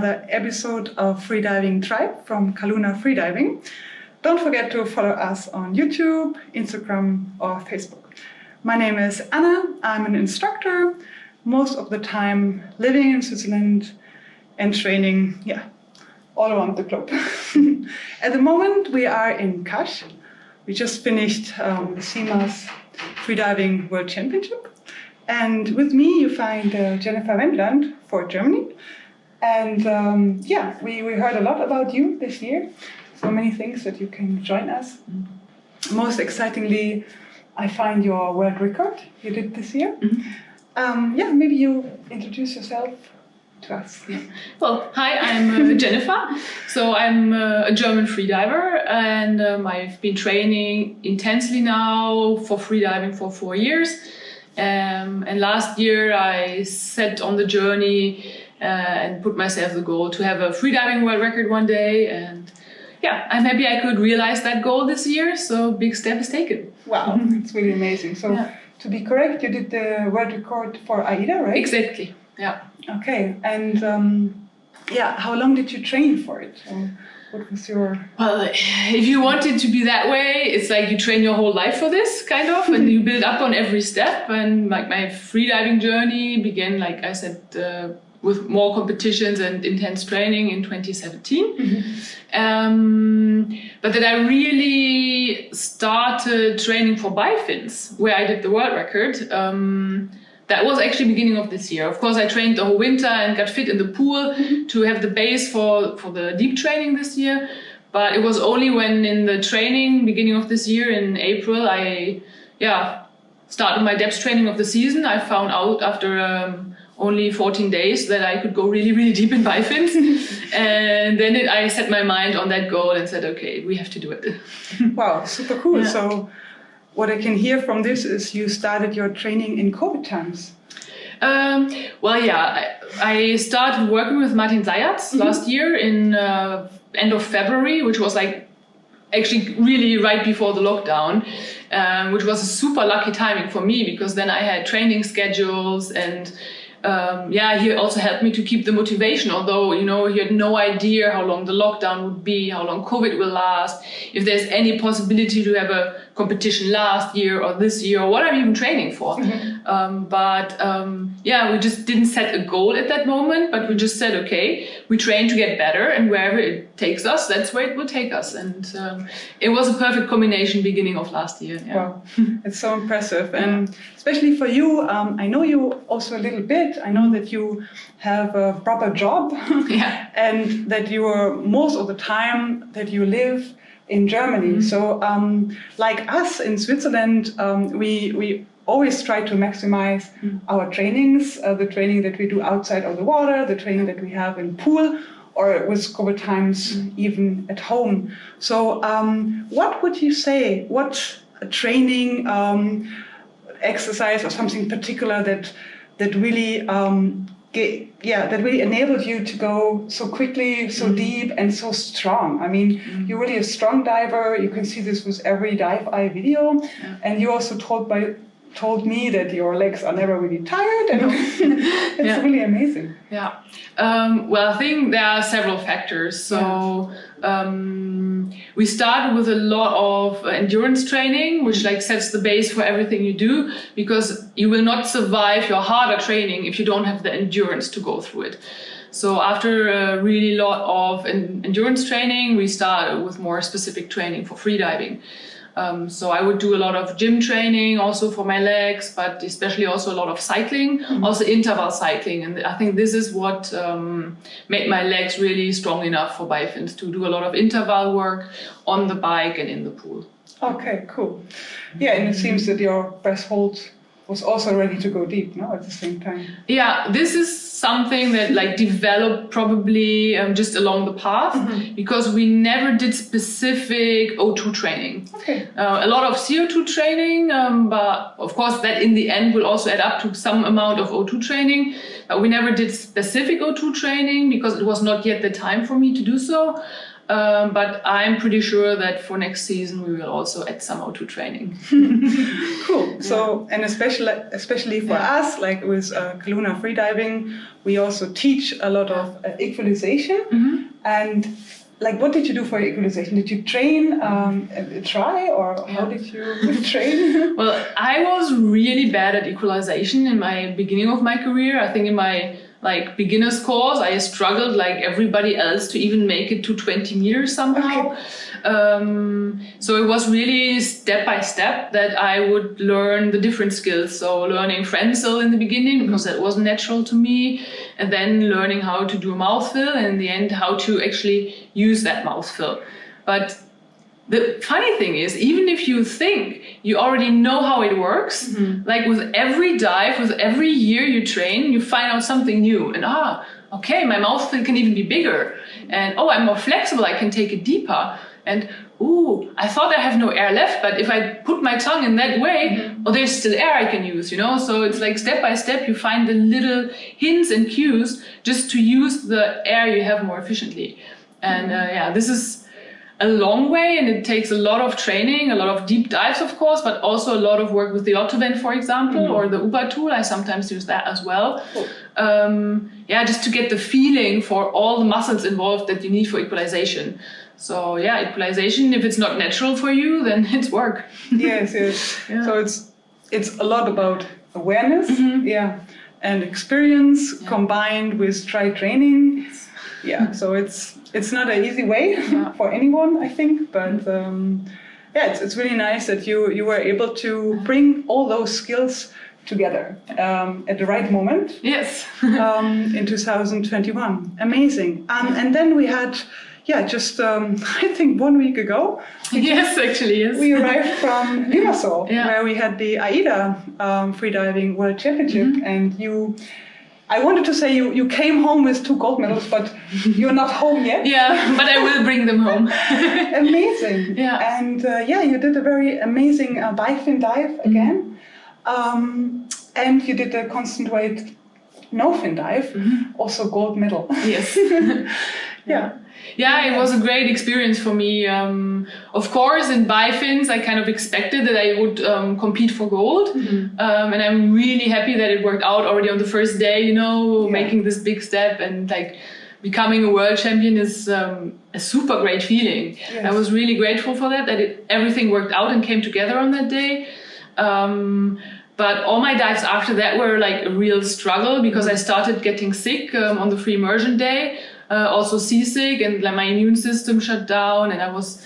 another episode of Freediving Tribe from Kaluna Freediving. Don't forget to follow us on YouTube, Instagram or Facebook. My name is Anna, I'm an instructor, most of the time living in Switzerland and training, all around the globe. At the moment we are in Kasch. We just finished the CMA's Freediving World Championship. And with me you find Jennifer Wendland for Germany. And we heard a lot about you this year. So many things that you can join us. Most excitingly, I find your world record you did this year. Maybe you introduce yourself to us. Well, hi, I'm Jennifer. So I'm a German freediver, and I've been training intensely now for freediving for 4 years. And last year I set on the journey and put myself the goal to have a freediving world record one day. And I'm happy I could realize that goal this year. So big step is taken. Wow, it's really amazing. So to be correct, you did the world record for AIDA, right? Exactly, yeah. Okay, and how long did you train for it? What was your... Well, if you want it to be that way, it's like you train your whole life for this, kind of, and you build up on every step. And like my freediving journey began, like I said, with more competitions and intense training in 2017. But then I really started training for bifins, where I did the world record. That was actually beginning of this year. Of course, I trained the whole winter and got fit in the pool to have the base for the deep training this year. But it was only when in the training, beginning of this year in April, I started my depth training of the season. I found out after only 14 days that I could go really, really deep in bifins. And then I set my mind on that goal and said, okay, we have to do it. Wow, super cool. Yeah. So what I can hear from this is you started your training in COVID times. I started working with Martin Zayats last year in end of February, which was like actually really right before the lockdown, which was a super lucky timing for me because then I had training schedules and he also helped me to keep the motivation, although, he had no idea how long the lockdown would be, how long COVID will last, if there's any possibility to have a competition last year or this year, or what I'm even training for. We just didn't set a goal at that moment, but we just said, okay, we train to get better, and wherever it takes us, that's where it will take us. And it was a perfect combination beginning of last year. Yeah. Wow, it's so impressive. And especially for you, I know you also a little bit. I know that you have a proper job and that you are most of the time that you live in Germany. So like us in Switzerland, we always try to maximize our trainings, the training that we do outside of the water, the training that we have in pool, or with COVID times even at home. So what would you say, what training, exercise or something particular that really that really enabled you to go so quickly, so deep and so strong? I mean, you're really a strong diver. You can see this with every dive eye video. And you also told me that your legs are never really tired, and it's really amazing. Yeah. I think there are several factors. So we started with a lot of endurance training, which sets the base for everything you do, because you will not survive your harder training if you don't have the endurance to go through it. So after a really lot of endurance training, we started with more specific training for freediving. So I would do a lot of gym training also for my legs, but especially also a lot of cycling, also interval cycling. And I think this is what made my legs really strong enough for bifins to do a lot of interval work on the bike and in the pool. Okay, cool. Yeah, and it seems that your breath hold was also ready to go deep, no, at the same time. Yeah, this is something that developed probably just along the path, because we never did specific O2 training. Okay. A lot of CO2 training, but of course that in the end will also add up to some amount of O2 training. But we never did specific O2 training because it was not yet the time for me to do so. But I'm pretty sure that for next season we will also add some O2 training. Cool. So, and especially for us, like with Kaluna freediving, we also teach a lot of equalization. And like, what did you do for equalization? Did you train, try, or how did you train? Well, I was really bad at equalization in my beginning of my career. I think in my beginner's course, I struggled like everybody else to even make it to 20 meters somehow. So it was really step by step that I would learn the different skills. So learning Frenzel in the beginning, because that wasn't natural to me. And then learning how to do a mouthfill, and in the end, how to actually use that mouthfill. But the funny thing is, even if you think you already know how it works, like with every dive, with every year you train, you find out something new. And okay, my mouthfill can even be bigger. And I'm more flexible, I can take it deeper. And I thought I have no air left, but if I put my tongue in that way, there's still air I can use, So it's like step by step, you find the little hints and cues just to use the air you have more efficiently. And this is a long way, and it takes a lot of training, a lot of deep dives, of course, but also a lot of work with the Ottovent, for example, or the UBA tool. I sometimes use that as well. Just to get the feeling for all the muscles involved that you need for equalization. So equalization, if it's not natural for you, then it's work. Yes. Yeah. So it's a lot about awareness, and experience combined with try training. Yeah, so it's not an easy way for anyone, I think, but it's really nice that you were able to bring all those skills together at the right moment. Yes. In 2021. Amazing. And then we had just I think 1 week ago. Yes, actually, yes. We arrived from Limassol, where we had the AIDA Freediving World Championship, and I wanted to say you came home with 2 gold medals, but you're not home yet. Yeah, but I will bring them home. Amazing. Yeah. And you did a very amazing bi-fin dive again. And you did a constant weight no-fin dive, also gold medal. Yes. Yeah, it was a great experience for me. Of course, in bi-fins, I kind of expected that I would compete for gold. And I'm really happy that it worked out already on the first day, making this big step, and like becoming a world champion is a super great feeling. Yes. I was really grateful for that everything worked out and came together on that day. But all my dives after that were like a real struggle, because I started getting sick on the free immersion day. Also seasick, and my immune system shut down, and I was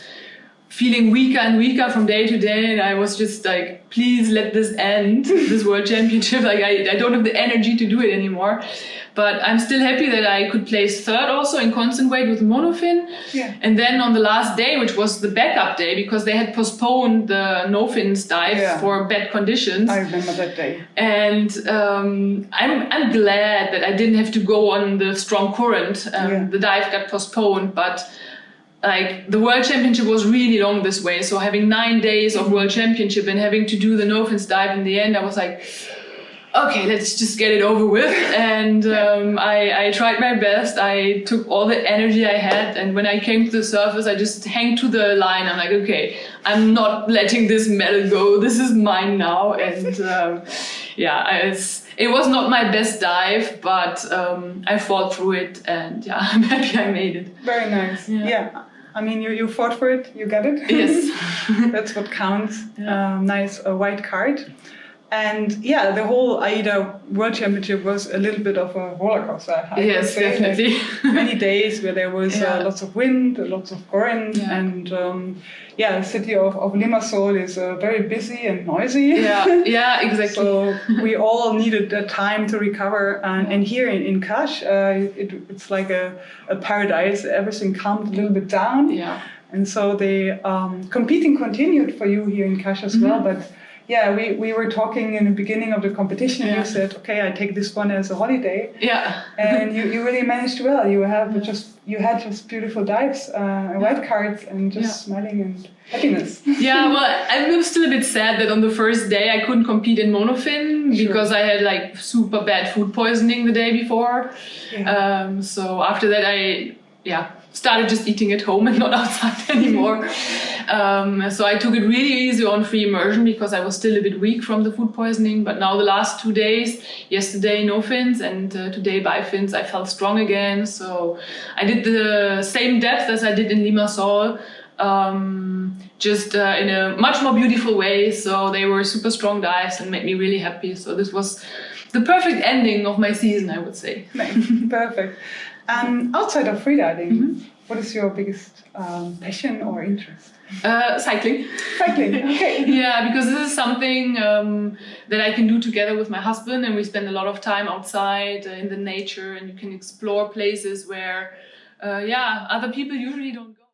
feeling weaker and weaker from day to day, and I was just like, please let this end, this world championship. Like I don't have the energy to do it anymore. But I'm still happy that I could place 3rd also in constant weight with monofin. Yeah. And then on the last day, which was the backup day, because they had postponed the no-fins dive for bad conditions. I remember that day. And I'm glad that I didn't have to go on the strong current. The dive got postponed, but like the World Championship was really long this way. So having 9 days of World Championship and having to do the no-fins dive in the end, I was like, okay, let's just get it over with. And I tried my best. I took all the energy I had. And when I came to the surface, I just hang to the line. I'm like, okay, I'm not letting this medal go. This is mine now. And it was not my best dive, but I fought through it. And I'm happy I made it. Very nice. Yeah. I mean, you fought for it. You got it. Yes. That's what counts. Nice white card. And the whole AIDA World Championship was a little bit of a roller coaster. Yes, definitely. Many days where there was lots of wind, lots of current, and the city of Limassol is very busy and noisy. Yeah, exactly. So we all needed that time to recover. And here in Kash, it's like a paradise. Everything calmed a little bit down. Yeah. And so the competing continued for you here in Kash as well, but. Yeah, we were talking in the beginning of the competition. You said, okay, I take this one as a holiday. Yeah. And you really managed well. You had just beautiful dives, white cards, and just smiling and happiness. Yeah, well, I'm still a bit sad that on the first day I couldn't compete in monofin because I had like super bad food poisoning the day before. Yeah. So after that started just eating at home and not outside anymore. So I took it really easy on free immersion because I was still a bit weak from the food poisoning. But now the last 2 days, yesterday no fins and today by fins, I felt strong again. So I did the same depth as I did in Limassol, just in a much more beautiful way. So they were super strong dives and made me really happy. So this was the perfect ending of my season, I would say. Perfect. Outside of freediving, what is your biggest passion or interest? Cycling. Cycling, okay. Yeah, because this is something that I can do together with my husband, and we spend a lot of time outside in the nature, and you can explore places where, other people usually don't go.